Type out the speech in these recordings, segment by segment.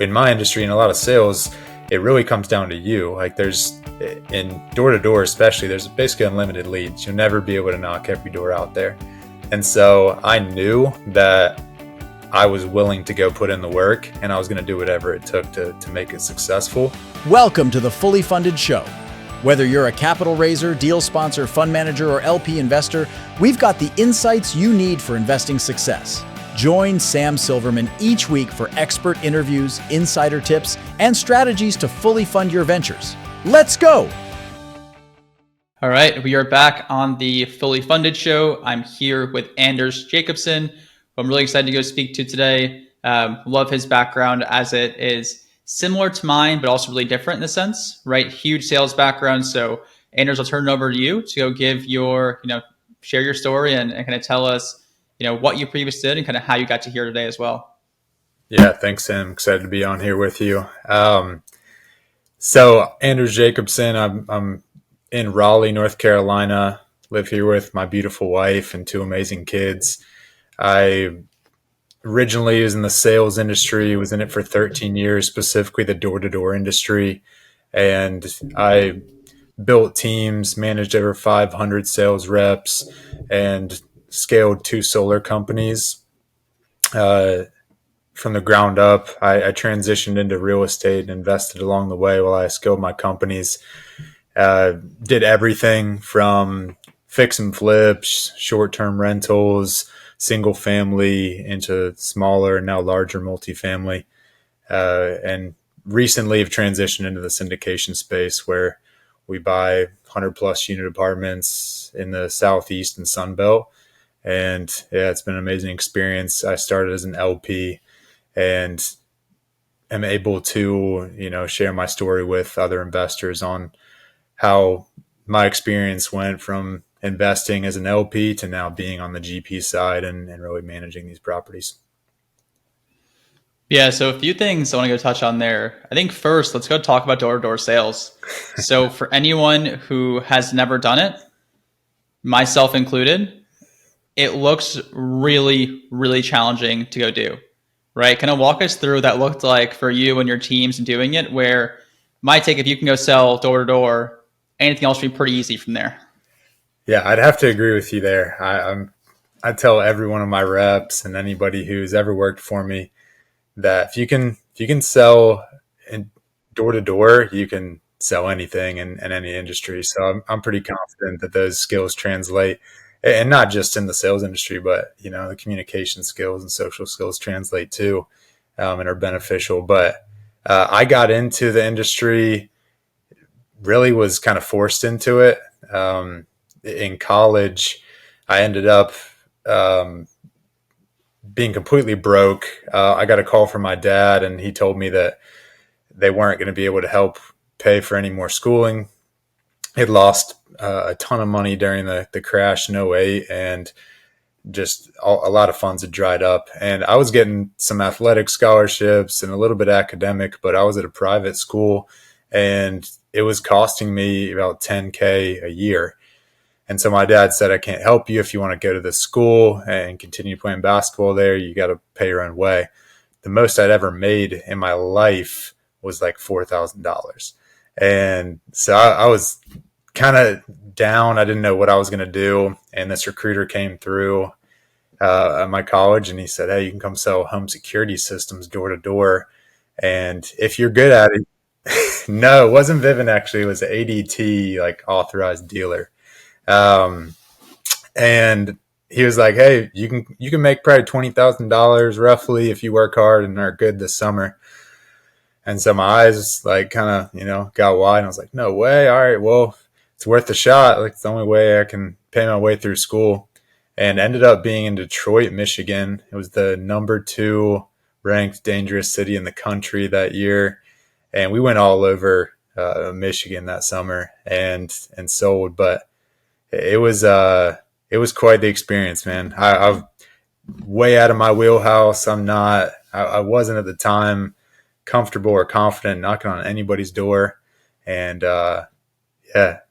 in my industry and a lot of sales, it really comes down to you. Like there's in door to door, especially, there's basically unlimited leads. You'll never be able to knock every door out there. And so I knew that I was willing to go put in the work, and I was going to do whatever it took to make it successful. Welcome to the Fully Funded Show. Whether you're a capital raiser, deal sponsor, fund manager, or LP investor, we've got the insights you need for investing success. Join Sam Silverman each week for expert interviews, insider tips, and strategies to fully fund your ventures. Let's go! All right, we are back on the Fully Funded Show. I'm here with Anders Jacobson, who I'm really excited to go speak to today. Love his background as it is similar to mine, but also really different in the sense, right? Huge sales background. So Anders, I'll turn it over to you to go give your, share your story and kind of tell us, what you previously did and kind of how you got to here today as well. Yeah, thanks, Sam. Excited to be on here with you. So Anders Jacobson, I'm in Raleigh, North Carolina, live here with my beautiful wife and two amazing kids. I originally was in the sales industry, was in it for 13 years, specifically the door-to-door industry. And I built teams, managed over 500 sales reps, and scaled 2 solar companies from the ground up. I transitioned into real estate and invested along the way while I scaled my companies. Did everything from fix and flips, short-term rentals, single family into smaller, now larger multifamily. And recently have transitioned into the syndication space where we buy 100 plus unit apartments in the Southeast and Sun Belt. And yeah, it's been an amazing experience. I started as an LP and am able to, share my story with other investors on how my experience went from investing as an LP to now being on the GP side and really managing these properties. Yeah, so a few things I want to go touch on there. I think first, let's go talk about door-to-door sales. So for anyone who has never done it, myself included, it looks really, really challenging to go do, right? Kind of walk us through what that looked like for you and your teams doing it, where my take, if you can go sell door-to-door, anything else would be pretty easy from there. Yeah, I'd have to agree with you there. I tell every one of my reps and anybody who's ever worked for me that if you can sell in door to door, you can sell anything in any industry. So I'm pretty confident that those skills translate, and not just in the sales industry, but the communication skills and social skills translate too, and are beneficial. But I got into the industry, really was kind of forced into it. In college, I ended up being completely broke. I got a call from my dad, and he told me that they weren't going to be able to help pay for any more schooling. He'd lost a ton of money during the crash in '08, and just a lot of funds had dried up. And I was getting some athletic scholarships and a little bit academic, but I was at a private school, and it was costing me about $10K a year. And so my dad said, I can't help you if you want to go to this school and continue playing basketball there. You got to pay your own way. The most I'd ever made in my life was like $4,000. And so I was kind of down. I didn't know what I was going to do. And this recruiter came through at my college, and he said, hey, you can come sell home security systems door to door. And if you're good at it, no, it wasn't Vivint actually. It was an ADT, like authorized dealer. And he was like, hey, you can make probably $20,000 roughly if you work hard and are good this summer. And so my eyes like kind of, got wide, and I was like, no way. All right, well, it's worth a shot. Like it's the only way I can pay my way through school. And ended up being in Detroit, Michigan. It was the number 2 ranked dangerous city in the country that year. And we went all over Michigan that summer and sold, but it was quite the experience, man. I'm way out of my wheelhouse. I wasn't at the time comfortable or confident knocking on anybody's door. And,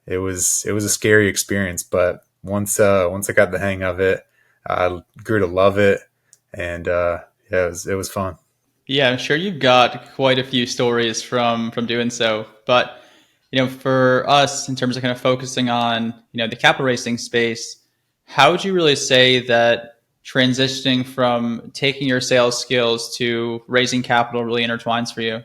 it was a scary experience, but once I got the hang of it, I grew to love it. And, it was fun. Yeah, I'm sure you've got quite a few stories from doing so. But for us, in terms of kind of focusing on the capital raising space, how would you really say that transitioning from taking your sales skills to raising capital really intertwines for you?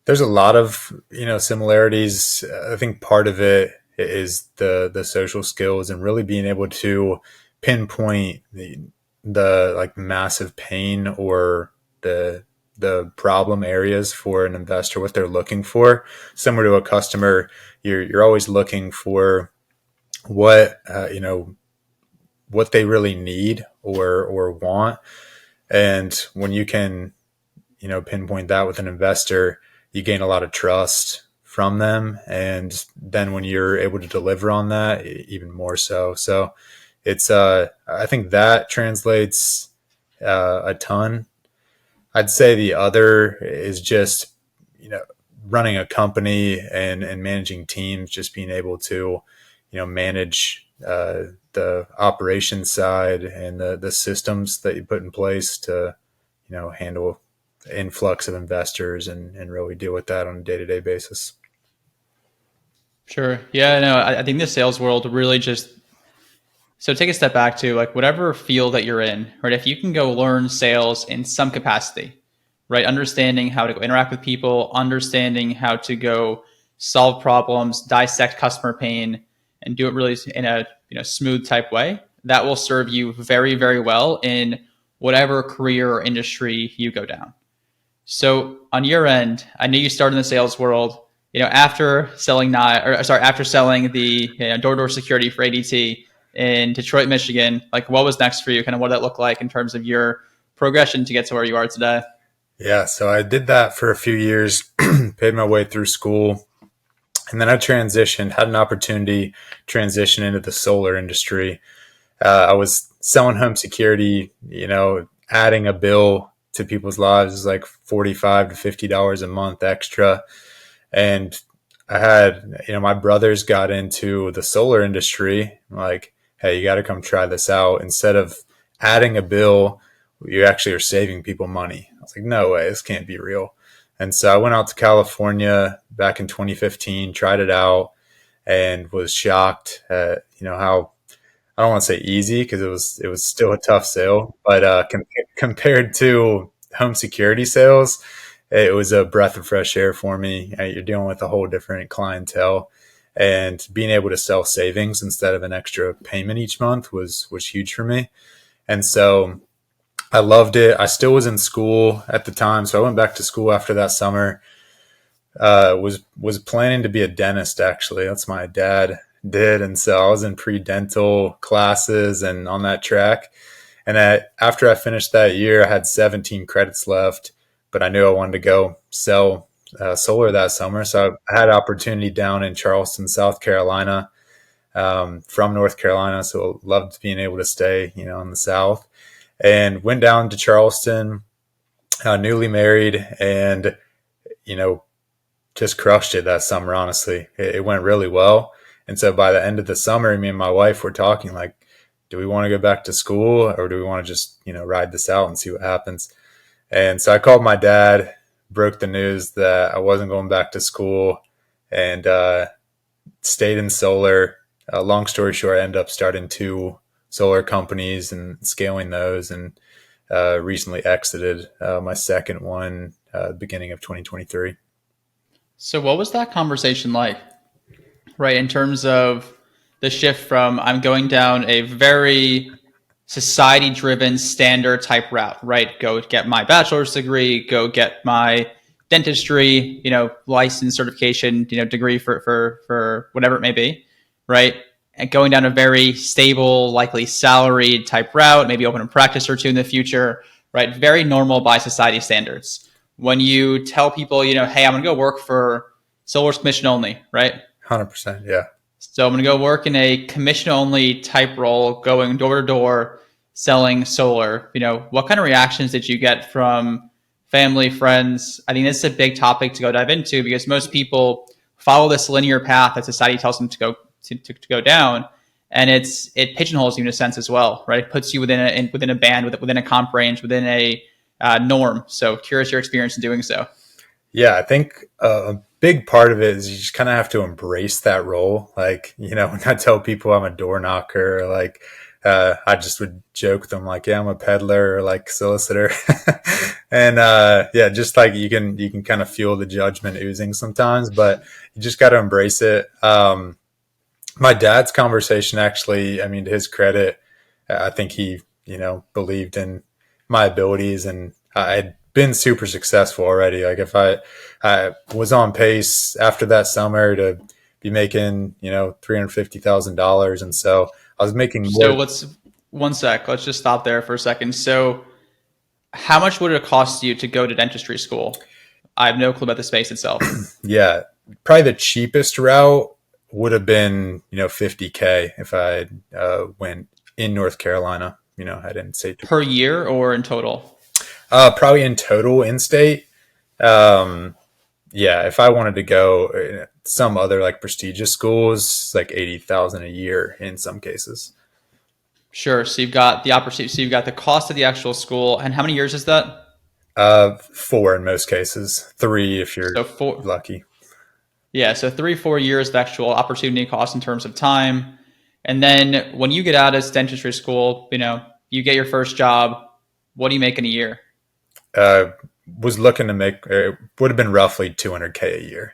There's a lot of similarities. I think part of it is the social skills and really being able to pinpoint the like massive pain or the problem areas for an investor, what they're looking for. Similar to a customer, you're always looking for what what they really need or want, and when you can pinpoint that with an investor, you gain a lot of trust from them. And then when you're able to deliver on that, even more so. So it's, I think that translates a ton. I'd say the other is just, running a company and managing teams, just being able to, manage the operations side and the systems that you put in place to, handle influx of investors and really deal with that on a day-to-day basis. Sure. Yeah, no, I think the sales world really just so take a step back to like whatever field that you're in, right? If you can go learn sales in some capacity, right? Understanding how to go interact with people, understanding how to go solve problems, dissect customer pain, and do it really in a smooth type way, that will serve you very, very well in whatever career or industry you go down. So on your end, I knew you started in the sales world. After selling after selling the door-to-door security for ADT in Detroit, Michigan, like what was next for you? Kind of what did that look like in terms of your progression to get to where you are today? Yeah, so I did that for a few years, paid my way through school, and then I transitioned, had an opportunity transition into the solar industry. I was selling home security, adding a bill to people's lives is like $45 to $50 a month extra. And I had, my brothers got into the solar industry. Like, hey, you got to come try this out. Instead of adding a bill, you actually are saving people money. I was like, no way, this can't be real. And so I went out to California back in 2015, tried it out, and was shocked at, how I don't want to say easy because it was still a tough sale, but compared to home security sales, it was a breath of fresh air for me. You're dealing with a whole different clientele, and being able to sell savings instead of an extra payment each month was huge for me. And so I loved it. I still was in school at the time, so I went back to school after that summer. Was planning to be a dentist, actually. That's my dad did. And so I was in pre-dental classes and on that track. And after I finished that year, I had 17 credits left, but I knew I wanted to go sell solar that summer. So I had an opportunity down in Charleston, South Carolina, from North Carolina. So loved being able to stay, in the South, and went down to Charleston, newly married, and, just crushed it that summer. Honestly, it went really well. And so by the end of the summer, me and my wife were talking like, do we want to go back to school or do we want to just, ride this out and see what happens? And so I called my dad, broke the news that I wasn't going back to school, and stayed in solar. Long story short, I ended up starting 2 solar companies and scaling those, and recently exited my second one beginning of 2023. So what was that conversation like, right? In terms of the shift from I'm going down a very society driven standard type route, right? Go get my bachelor's degree, go get my dentistry, license certification, degree for whatever it may be, right? And going down a very stable, likely salaried type route, maybe open a practice or two in the future, right? Very normal by society standards. When you tell people, hey, I'm going to go work for Solar's commission only, right? 100%. Yeah. So I'm going to go work in a commission only type role, going door to door, selling solar. What kind of reactions did you get from family, friends? I think this is a big topic to go dive into because most people follow this linear path that society tells them to go down, and it pigeonholes you in a sense as well, right? It puts you within a band, within a comp range, within a norm. So curious your experience in doing so. Yeah, I think a big part of it is you just kind of have to embrace that role. Like, when I tell people I'm a door knocker, like, I just would joke with them like, yeah, I'm a peddler or like solicitor. And, yeah, just like you can kind of feel the judgment oozing sometimes, but you just got to embrace it. My dad's conversation actually, I mean, to his credit, I think he, believed in my abilities, and I'd been super successful already. Like if I was on pace after that summer to be making, $350,000. And so I was making So more. let's one sec. Let's just stop there for a second. So how much would it cost you to go to dentistry school? I have no clue about the space itself. Yeah, probably the cheapest route would have been, 50K if I went in North Carolina. I didn't say Per year or in total? probably in total in state. Um, yeah, if I wanted to go some other like prestigious schools, like 80,000 a year in some cases. Sure. So you've got the opportunity. So you've got the cost of the actual school, and how many years is that? Four in most cases, three if you're So four. lucky. Yeah. So 3, 4 years of actual opportunity cost in terms of time, and then when you get out of dentistry school, you get your first job. What do you make in a year? Uh, was looking to make, it would have been roughly 200K a year.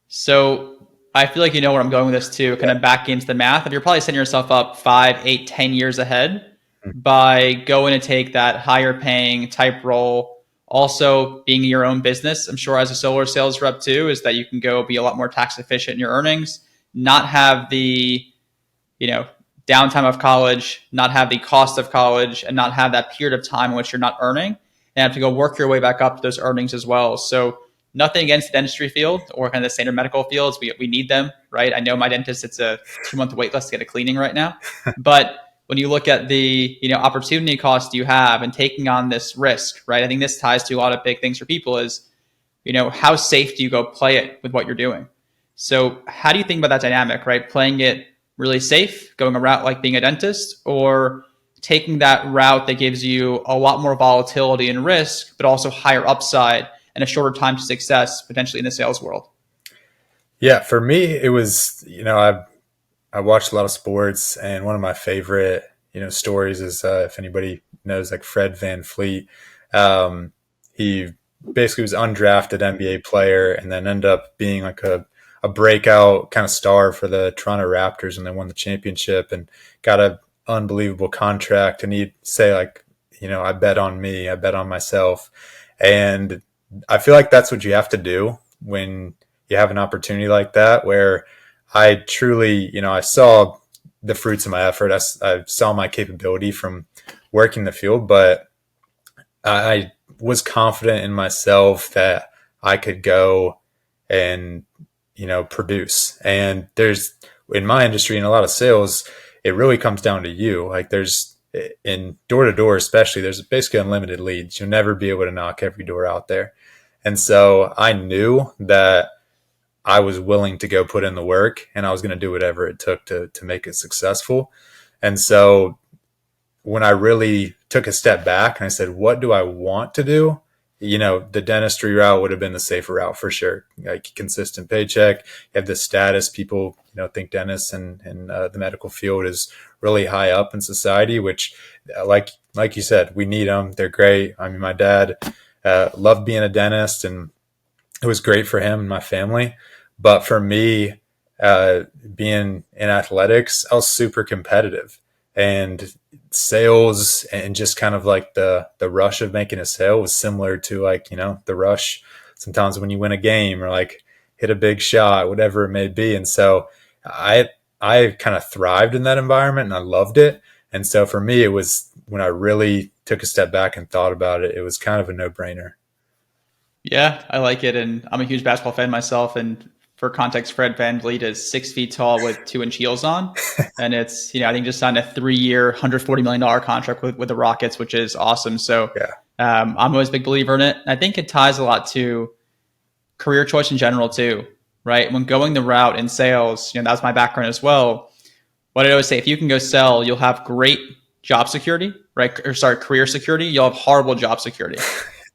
So I feel like you know where I'm going with this too, kind Yeah. of back into the math. If you're probably setting yourself up 5, 8, 10 years ahead by going to take that higher paying type role, also being your own business, I'm sure as a solar sales rep too, is that you can go be a lot more tax efficient in your earnings, not have the, you know, downtime of college, not have the cost of college, and not have that period of time in which you're not earning, and have to go work your way back up to those earnings as well. So nothing against the dentistry field or kind of the standard medical fields. We need them, right? I know my dentist, it's a 2 month wait list to get a cleaning right now. But when you look at the opportunity cost you have and taking on this risk, right? I think this ties to a lot of big things for people is, how safe do you go play it with what you're doing? So how do you think about that dynamic, right? Playing it really safe, going a route like being a dentist, or taking that route that gives you a lot more volatility and risk, but also higher upside and a shorter time to success potentially in the sales world? Yeah, for me, it was, I watched a lot of sports, and one of my favorite, stories is if anybody knows like Fred Van Fleet. He basically was undrafted NBA player and then ended up being like a breakout kind of star for the Toronto Raptors, and they won the championship and got a unbelievable contract. And he'd say like, I bet on me, I bet on myself. And I feel like that's what you have to do when you have an opportunity like that, where I truly, I saw the fruits of my effort. I saw my capability from working the field, but I was confident in myself that I could go and, produce. And there's, in my industry and a lot of sales, it really comes down to you. Like there's, in door to door, especially, there's basically unlimited leads. You'll never be able to knock every door out there. And so I knew that I was willing to go put in the work, and I was going to do whatever it took to make it successful. And so when I really took a step back and I said, what do I want to do? The dentistry route would have been the safer route for sure. Like consistent paycheck, you have the status. People, think dentists and the medical field is really high up in society, which like you said, we need them. They're great. I mean, my dad loved being a dentist, and it was great for him and my family. But for me, being in athletics, I was super competitive, and sales and just kind of like the rush of making a sale was similar to like, the rush sometimes when you win a game or like hit a big shot, whatever it may be. And so I kind of thrived in that environment and I loved it. And so for me, it was when I really took a step back and thought about it, it was kind of a no brainer. Yeah, I like it. And I'm a huge basketball fan myself. And for context, Fred Van Vliet is 6 feet tall with 2 inch heels on. And it's, I think just signed a 3 year, $140 million contract with the Rockets, which is awesome. So Yeah. I'm always a big believer in it. I think it ties a lot to career choice in general too, right? When going the route in sales, that was my background as well. What I always say, if you can go sell, you'll have great job security, right? Or sorry, career security, you'll have horrible job security,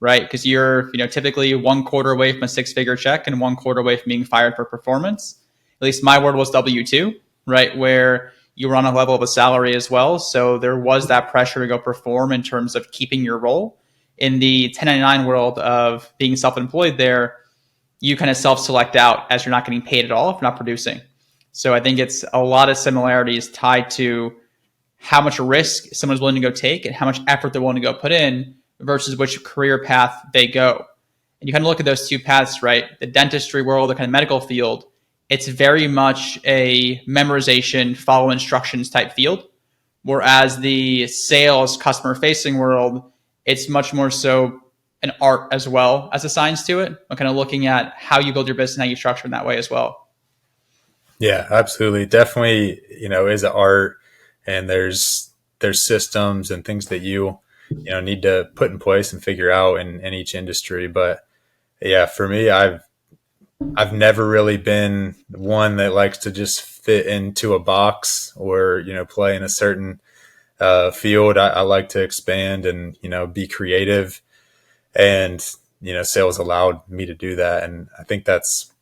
right? Because you're, typically 1 quarter away from a 6-figure check and 1 quarter away from being fired for performance. At least my world was W-2, right? Where you were on a level of a salary as well. So there was that pressure to go perform in terms of keeping your role. In the 1099 world of being self-employed there, you kind of self-select out as you're not getting paid at all if you're not producing. So I think it's a lot of similarities tied to how much risk someone's willing to go take and how much effort they're willing to go put in versus which career path they go. And you kind of look at those two paths, right? The dentistry world, the kind of medical field, it's very much a memorization, follow instructions type field. Whereas the sales, customer facing world, it's much more so an art as well as a science to it. I'm kind of looking at how you build your business and how you structure in that way as well. Yeah, absolutely. Definitely, is an art, and there's systems and things that you need to put in place and figure out in each industry. But yeah, for me, I've never really been one that likes to just fit into a box or, play in a certain field. I like to expand and, be creative, and, sales allowed me to do that. And I think that's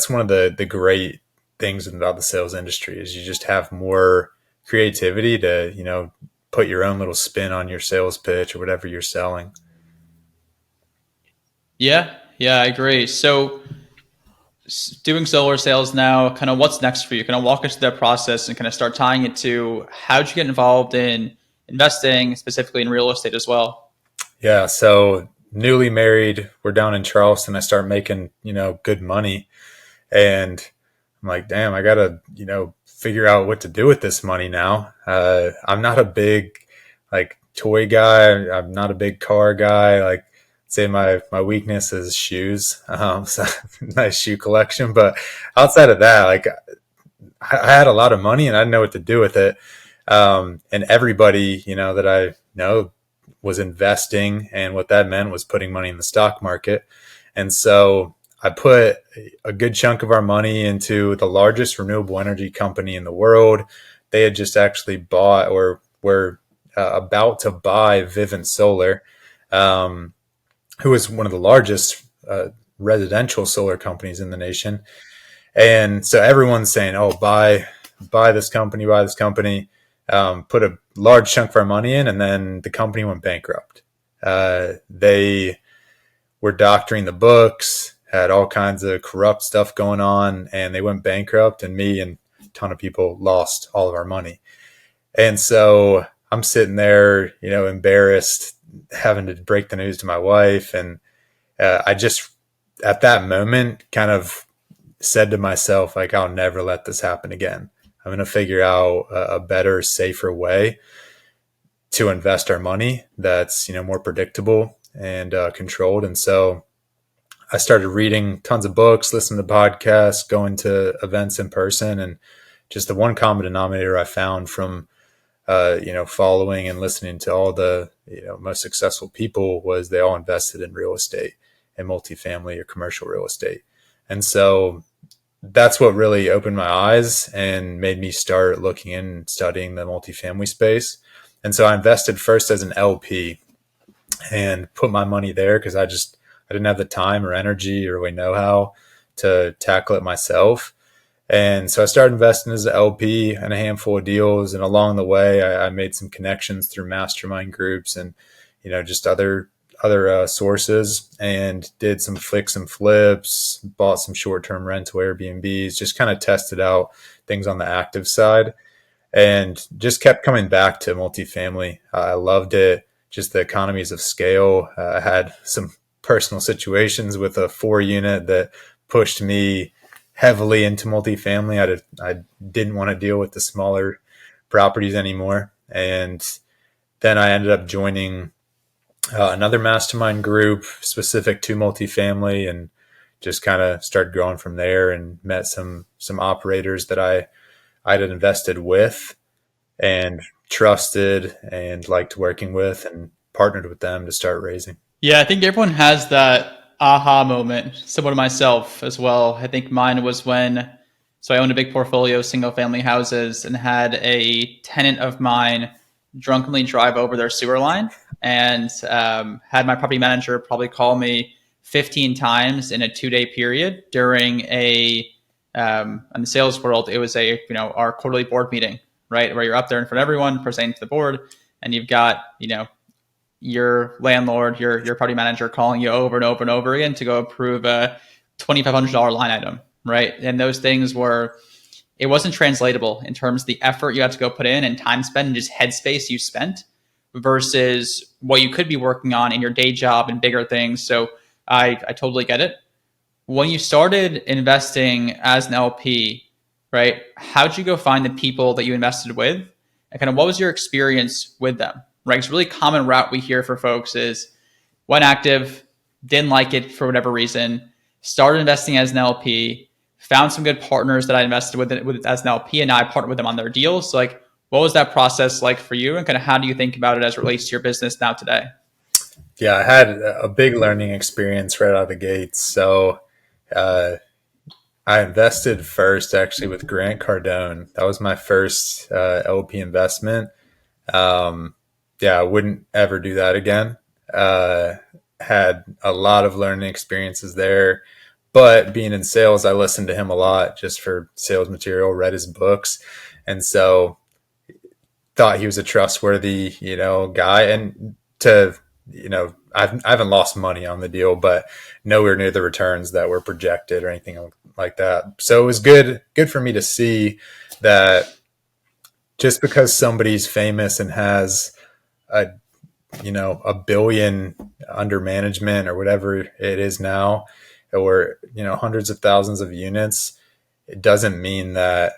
one of the great things about the sales industry is you just have more creativity to, put your own little spin on your sales pitch or whatever you're selling. Yeah, I agree. So doing solar sales now, kind of what's next for you? Kind of walk us through that process and kind of start tying it to how'd you get involved in investing, specifically in real estate as well? Yeah. So newly married, we're down in Charleston. I start making, good money, and I'm like, damn, I gotta, figure out what to do with this money now. I'm not a big toy guy. I'm not a big car guy. Say my weakness is shoes. So nice shoe collection. But outside of that, I had a lot of money and I didn't know what to do with it. And everybody, that I know was investing, and what that meant was putting money in the stock market. And so I put a good chunk of our money into the largest renewable energy company in the world. They had just actually bought or were about to buy Vivint Solar, who is one of the largest residential solar companies in the nation. And so everyone's saying, oh, buy this company, put a large chunk of our money in, and then the company went bankrupt. They were doctoring the books, had all kinds of corrupt stuff going on, and they went bankrupt, and me and a ton of people lost all of our money. And so I'm sitting there, embarrassed, having to break the news to my wife. And I just, at that moment, kind of said to myself, I'll never let this happen again. I'm going to figure out a better, safer way to invest our money that's, more predictable and controlled. And so I started reading tons of books, listening to podcasts, going to events in person. And just the one common denominator I found from, following and listening to all the, most successful people was they all invested in real estate and multifamily or commercial real estate. And so that's what really opened my eyes and made me start looking in studying the multifamily space. And so I invested first as an LP and put my money there because I didn't have the time or energy or really know-how to tackle it myself. And so I started investing as an LP in a handful of deals. And along the way, I made some connections through mastermind groups and, just other sources, and did some fix and flips, bought some short-term rental Airbnbs, just kind of tested out things on the active side, and just kept coming back to multifamily. I loved it. Just the economies of scale. I had some personal situations with a 4-unit that pushed me heavily into multifamily. I didn't want to deal with the smaller properties anymore. And then I ended up joining another mastermind group specific to multifamily, and just kind of started growing from there, and met some operators that I'd invested with and trusted and liked working with, and partnered with them to start raising. Yeah, I think everyone has that aha moment, similar to myself as well. I think mine was so I owned a big portfolio of single family houses and had a tenant of mine drunkenly drive over their sewer line and had my property manager probably call me 15 times in a 2-day period during in the sales world, it was our quarterly board meeting, right? Where you're up there in front of everyone presenting to the board, and you've got, your landlord, your property manager calling you over and over and over again to go approve a $2,500 line item, right? And those things it wasn't translatable in terms of the effort you had to go put in and time spent and just headspace you spent versus what you could be working on in your day job and bigger things. So I totally get it. When you started investing as an LP, right, how'd you go find the people that you invested with? And kind of what was your experience with them, right? It's a really common route we hear for folks is went active, didn't like it for whatever reason, started investing as an LP, found some good partners that I invested with as an LP, and now I partnered with them on their deals. So like, what was that process like for you? And kind of how do you think about it as it relates to your business now today? Yeah, I had a big learning experience right out of the gates. So I invested first actually with Grant Cardone. That was my first LP investment. Yeah, I wouldn't ever do that again. Had a lot of learning experiences there. But being in sales, I listened to him a lot just for sales material, read his books. And so thought he was a trustworthy, guy. And I haven't lost money on the deal, but nowhere near the returns that were projected or anything like that. So it was good for me to see that just because somebody's famous and has a billion under management or whatever it is now, or, hundreds of thousands of units, it doesn't mean that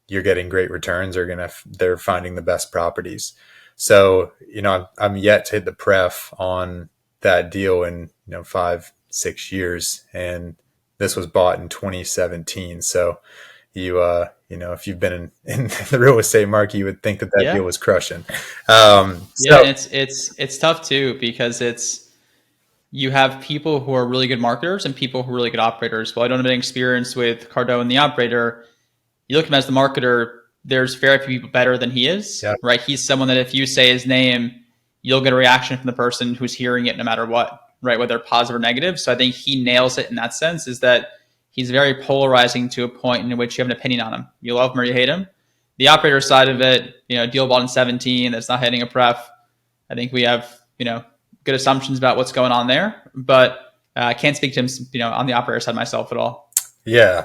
you're getting great returns or they're finding the best properties. So, I'm yet to hit the pref on that deal in, 5-6 years. And this was bought in 2017. So if you've been in the real estate market, you would think that deal was crushing. And it's tough too, because you have people who are really good marketers and people who are really good operators. Well, I don't have any experience with Cardone, the operator. You look at him as the marketer, there's very few people better than he is, right? He's someone that if you say his name, you'll get a reaction from the person who's hearing it no matter what, right? Whether positive or negative. So I think he nails it in that sense, is that he's very polarizing to a point in which you have an opinion on him. You love him or you hate him. The operator side of it, deal bought in 17, that's not hitting a pref. I think we have, good assumptions about what's going on there, but I can't speak to him, on the operator side myself at all. Yeah.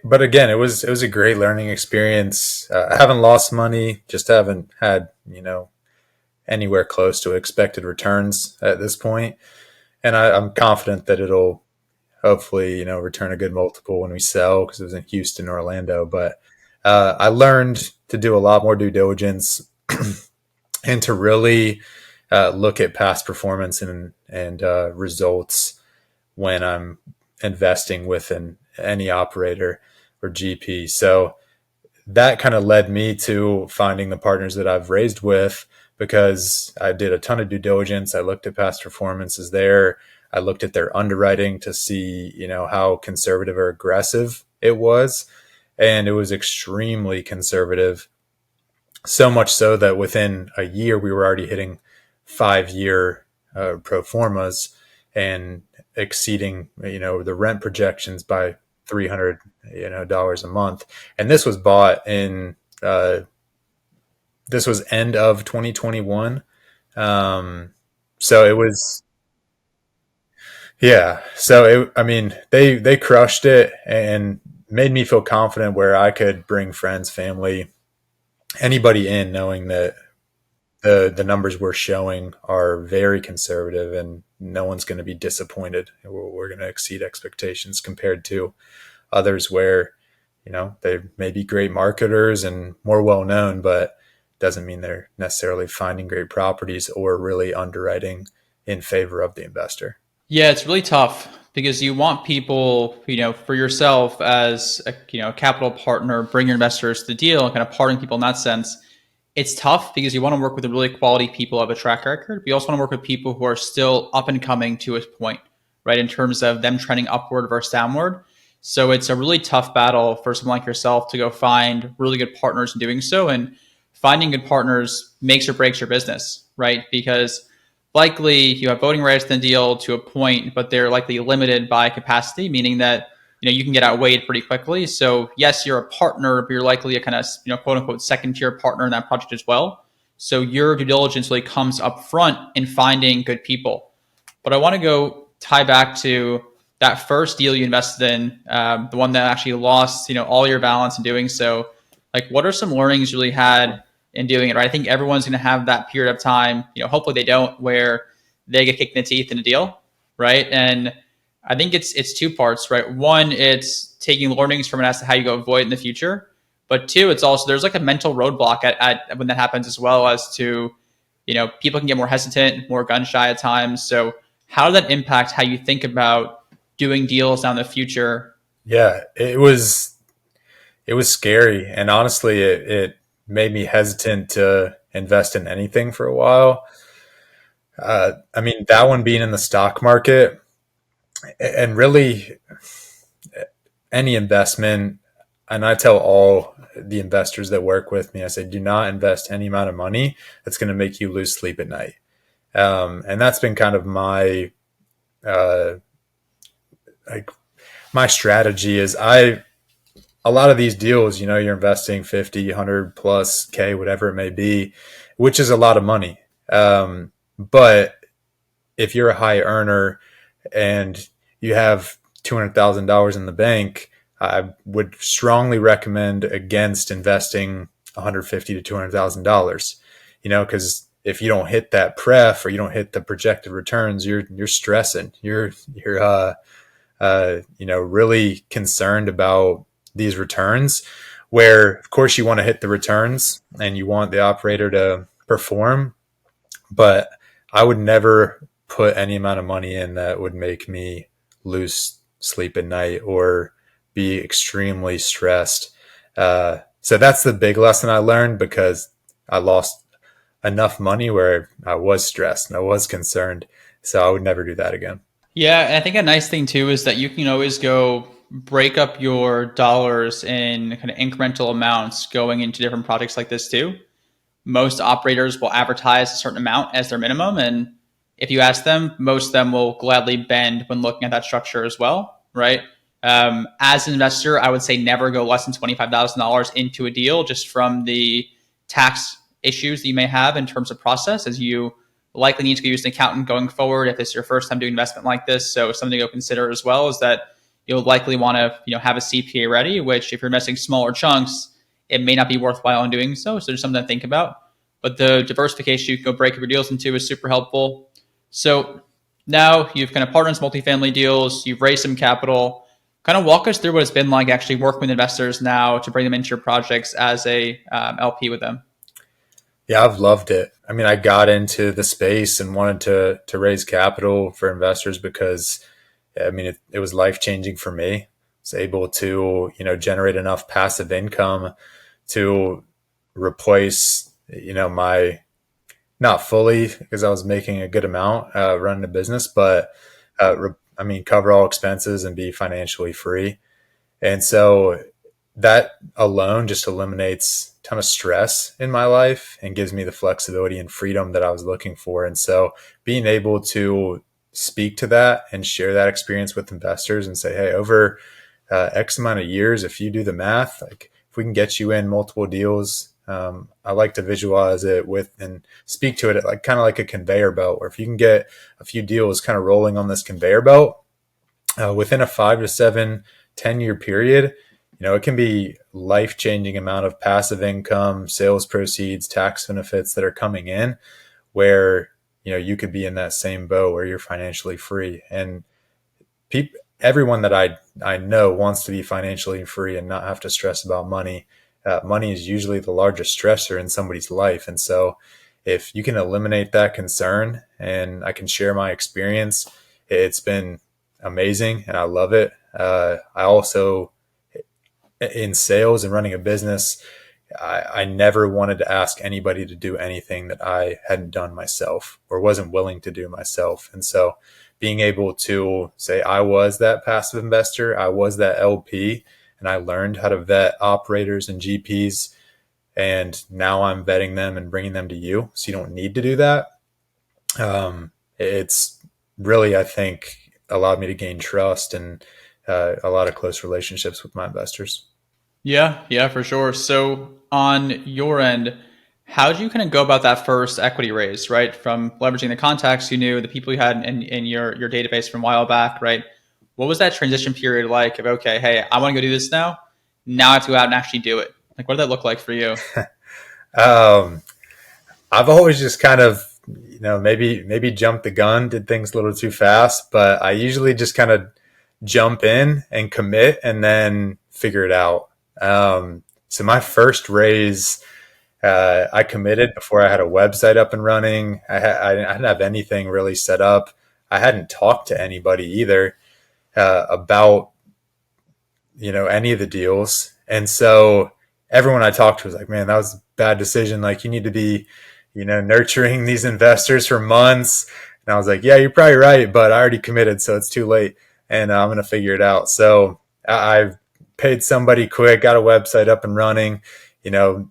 But again, it was a great learning experience. I haven't lost money, just haven't had, anywhere close to expected returns at this point. And I'm confident that it'll hopefully, return a good multiple when we sell, because it was in Houston, Orlando. But I learned to do a lot more due diligence and to really look at past performance and results when I'm investing with any operator or GP. So that kind of led me to finding the partners that I've raised with, because I did a ton of due diligence. I looked at past performances there. I looked at their underwriting to see, how conservative or aggressive it was. And it was extremely conservative. So much so that within a year, we were already hitting 5-year pro formas and exceeding, the rent projections by $300, dollars a month. And this was bought in, this was end of 2021. So it was, yeah. So they crushed it and made me feel confident where I could bring friends, family, anybody in, knowing that the numbers we're showing are very conservative and no one's going to be disappointed. We're going to exceed expectations compared to others where, they may be great marketers and more well-known, but doesn't mean they're necessarily finding great properties or really underwriting in favor of the investor. Yeah, it's really tough because you want people, for yourself as a capital partner, bring your investors to the deal and kind of partnering people in that sense. It's tough because you want to work with the really quality people of a track record. But you also want to work with people who are still up and coming to a point, right? In terms of them trending upward versus downward. So it's a really tough battle for someone like yourself to go find really good partners in doing so. And finding good partners makes or breaks your business, right? Because likely you have voting rights in the deal to a point, but they're likely limited by capacity, meaning that you can get outweighed pretty quickly. So yes, you're a partner, but you're likely a kind of quote unquote second tier partner in that project as well. So your due diligence really comes up front in finding good people. But I want to go tie back to that first deal you invested in, the one that actually lost all your balance in doing so. Like, what are some learnings you really had in doing it? Right? I think everyone's going to have that period of time. Hopefully they don't, where they get kicked in the teeth in a deal, right? And I think it's two parts, right? One, it's taking learnings from it as to how you go avoid it in the future. But two, it's also there's like a mental roadblock at when that happens as well, as to people can get more hesitant, more gun shy at times. So how did that impact how you think about doing deals down the future? Yeah, it was scary, and honestly, it made me hesitant to invest in anything for a while. I mean, that one being in the stock market, and really any investment. And I tell all the investors that work with me, I say, do not invest any amount of money that's going to make you lose sleep at night. And that's been kind of uh, like my strategy is a lot of these deals, you're investing 50, 100 plus K, whatever it may be, which is a lot of money. But if you're a high earner and you have $200,000 in the bank, I would strongly recommend against investing $150 to $200,000. Because if you don't hit that pref or you don't hit the projected returns, you're stressing. You're really concerned about these returns. Where of course you want to hit the returns and you want the operator to perform, but I would never put any amount of money in that would make me lose sleep at night or be extremely stressed. So that's the big lesson I learned, because I lost enough money where I was stressed and I was concerned. So I would never do that again. Yeah, and I think a nice thing too is that you can always go break up your dollars in kind of incremental amounts going into different projects like this too. Most operators will advertise a certain amount as their minimum, and if you ask them, most of them will gladly bend when looking at that structure as well, right? As an investor, I would say never go less than $25,000 into a deal, just from the tax issues that you may have in terms of process, as you likely need to use an accountant going forward if it's your first time doing investment like this. So something to go consider as well is that you'll likely want to have a CPA ready, which if you're investing smaller chunks, it may not be worthwhile in doing so. So there's something to think about. But the diversification you can go break up your deals into is super helpful. So now you've kind of partnered in multifamily deals, you've raised some capital. Kind of walk us through what it's been like actually working with investors now to bring them into your projects as a LP with them. Yeah, I've loved it. I mean, I got into the space and wanted to raise capital for investors because, I mean, it was life changing for me. I was able to, generate enough passive income to replace, my, not fully, because I was making a good amount running a business, but cover all expenses and be financially free. And so that alone just eliminates a ton of stress in my life and gives me the flexibility and freedom that I was looking for. And so being able to speak to that and share that experience with investors and say, hey, over X amount of years, if you do the math, like if we can get you in multiple deals, I like to visualize it with and speak to it like kind of like a conveyor belt, where if you can get a few deals kind of rolling on this conveyor belt within a 5 to 7, 10-year period, it can be life-changing amount of passive income, sales proceeds, tax benefits that are coming in, where you could be in that same boat where you're financially free. And everyone that I know wants to be financially free and not have to stress about money. Money is usually the largest stressor in somebody's life. And so if you can eliminate that concern and I can share my experience, it's been amazing and I love it. I also, in sales and running a business, I never wanted to ask anybody to do anything that I hadn't done myself or wasn't willing to do myself. And so being able to say I was that passive investor, I was that LP, and I learned how to vet operators and GPs and now I'm vetting them and bringing them to you. So you don't need to do that. It's really, I think, allowed me to gain trust and a lot of close relationships with my investors. Yeah, for sure. So on your end, how did you kind of go about that first equity raise, right? From leveraging the contacts you knew, the people you had in your database from a while back, right? What was that transition period like of, okay, hey, I want to go do this now. Now I have to go out and actually do it. Like, what did that look like for you? Um, I've always just kind of, maybe jumped the gun, did things a little too fast, but I usually just kind of jump in and commit and then figure it out. So my first raise, I committed before I had a website up and running. I didn't have anything really set up. I hadn't talked to anybody either about any of the deals, and so everyone I talked to was like, "Man, that was a bad decision. Like, you need to be, nurturing these investors for months." And I was like, "Yeah, you're probably right, but I already committed, so it's too late, and I'm gonna figure it out." So I paid somebody quick, got a website up and running, you know,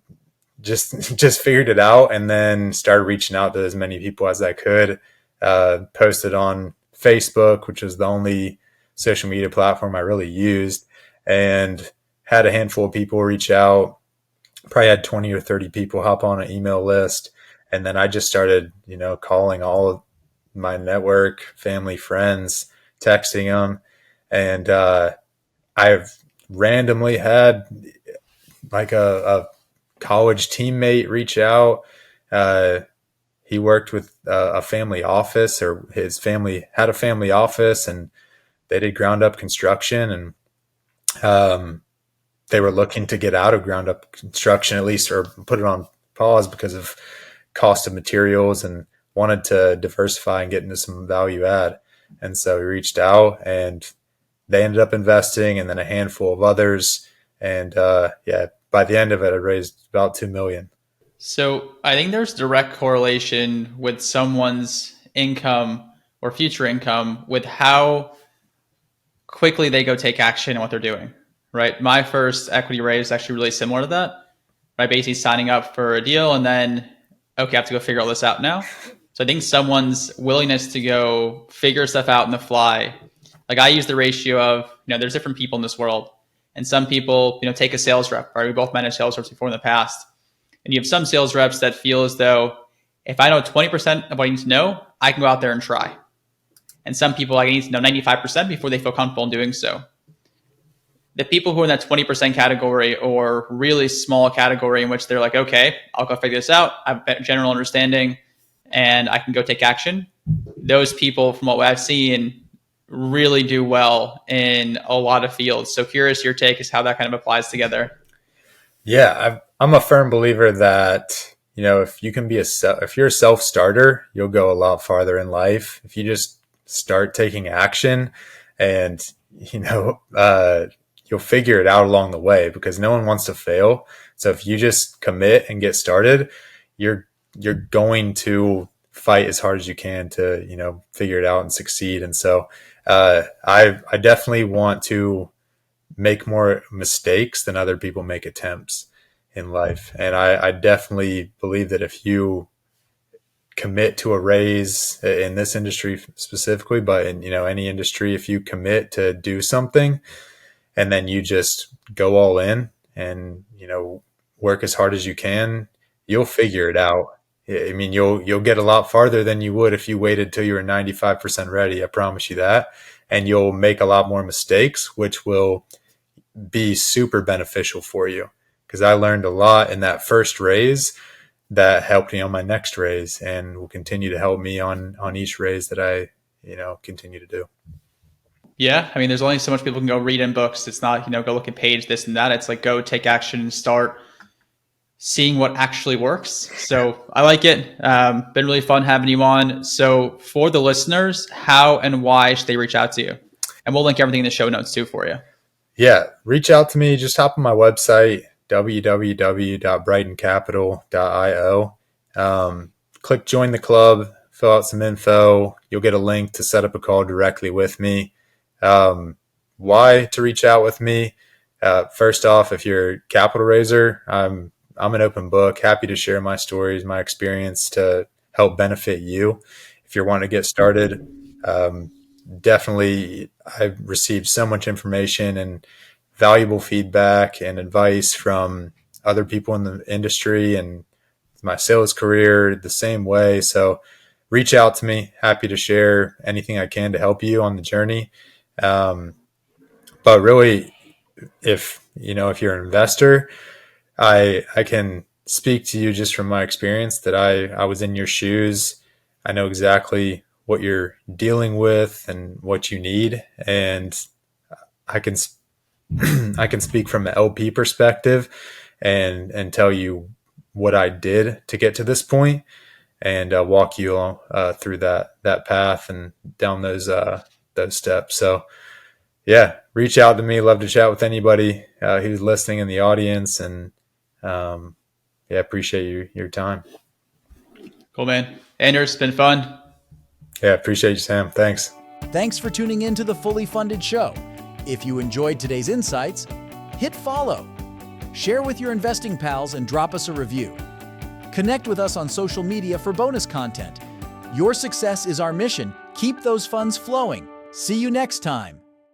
just figured it out, and then started reaching out to as many people as I could. Posted on Facebook, which was the only social media platform I really used, and had a handful of people reach out. Probably had 20 or 30 people hop on an email list, and then I just started, calling all of my network, family, friends, texting them, and I've randomly had like a college teammate reach out. He worked with a family office, or his family had a family office, and they did ground up construction, and they were looking to get out of ground up construction, at least, or put it on pause because of cost of materials, and wanted to diversify and get into some value add. And so we reached out, and they ended up investing, and then a handful of others. And by the end of it, I raised about 2 million. So I think there's direct correlation with someone's income or future income with how quickly they go take action on what they're doing, right? My first equity raise is actually really similar to that, right? Basically signing up for a deal and then, okay, I have to go figure all this out now. So I think someone's willingness to go figure stuff out in the fly, like I use the ratio of, there's different people in this world, and some people, take a sales rep, right? We both managed sales reps before in the past. And you have some sales reps that feel as though if I know 20% of what I need to know, I can go out there and try. And some people, I need to know 95% before they feel comfortable in doing so. The people who are in that 20% category, or really small category in which they're like, okay, I'll go figure this out, I have a general understanding, and I can go take action. Those people, from what I've seen, really do well in a lot of fields. So curious your take is how that kind of applies together. Yeah, I'm a firm believer that, if you can be if you're a self-starter, you'll go a lot farther in life. If you just start taking action, and, you'll figure it out along the way, because no one wants to fail. So if you just commit and get started, you're going to fight as hard as you can to, figure it out and succeed. And so I definitely want to make more mistakes than other people make attempts in life. And I definitely believe that if you commit to a raise in this industry specifically, but in, any industry, if you commit to do something and then you just go all in and, work as hard as you can, you'll figure it out. I mean, you'll get a lot farther than you would if you waited till you were 95% ready. I promise you that. And you'll make a lot more mistakes, which will be super beneficial for you. Because I learned a lot in that first raise that helped me on my next raise, and will continue to help me on each raise that I, continue to do. Yeah. I mean, there's only so much people can go read in books. It's not, go look at page, this and that. It's like, go take action and start seeing what actually works. So I like it. Been really fun having you on. So for the listeners, how and why should they reach out to you? And we'll link everything in the show notes too for you. Yeah. Reach out to me. Just hop on my website, www.brightoncapital.io. Click join the club, fill out some info. You'll get a link to set up a call directly with me. Why to reach out with me? First off, if you're a capital raiser, I'm I'm an open book, happy to share my stories, my experience to help benefit you. If you're wanting to get started, definitely I've received so much information and valuable feedback and advice from other people in the industry, and my sales career the same way. So reach out to me. Happy to share anything I can to help you on the journey. Um, but really, if you're an investor, I can speak to you just from my experience that I was in your shoes. I know exactly what you're dealing with and what you need, and I can I can speak from an LP perspective and tell you what I did to get to this point, and walk you through that path and down those steps. So yeah, reach out to me. Love to chat with anybody who's listening in the audience, and yeah, appreciate your time. Cool, man. Anders, it's been fun. Yeah, appreciate you, Sam. Thanks. Thanks for tuning in to the Fully Funded Show. If you enjoyed today's insights, hit follow, share with your investing pals, and drop us a review. Connect with us on social media for bonus content. Your success is our mission. Keep those funds flowing. See you next time.